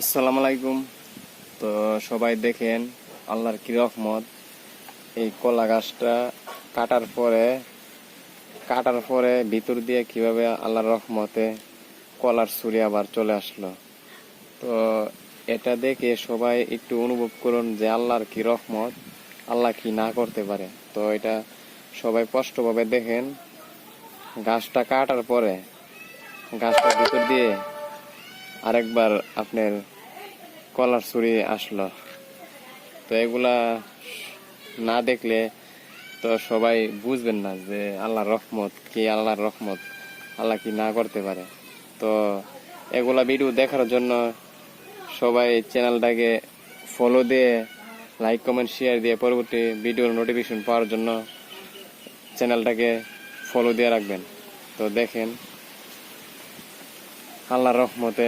আসসালামু আলাইকুম। তো সবাই দেখেন আল্লাহর কি রহমত। এই কলা গাছটা কাটার পরে ভিতর দিয়ে কিভাবে আল্লাহর রহমতে কলার ছুরি আবার চলে আসলো। তো এটা দেখে সবাই একটু অনুভব করুন যে আল্লাহর কি রহমত, আল্লাহ কি না করতে পারে। তো এটা সবাই স্পষ্টভাবে দেখেন। গাছটা কাটার পরে গাছটার ভিতর দিয়ে আরেকবার আপনার কলার ছুরি আসলো। তো এগুলা না দেখলে তো সবাই বুঝবেন না যে আল্লাহর রহমত কি, আল্লাহর রহমত আল্লাহ কি না করতে পারে। তো এগুলা ভিডিও দেখার জন্য সবাই চ্যানেলটাকে ফলো দিয়ে, লাইক কমেন্ট শেয়ার দিয়ে পরবর্তী ভিডিওর নোটিফিকেশন পাওয়ার জন্য চ্যানেলটাকে ফলো দিয়ে রাখবেন। তো দেখেন আল্লাহর রহমতে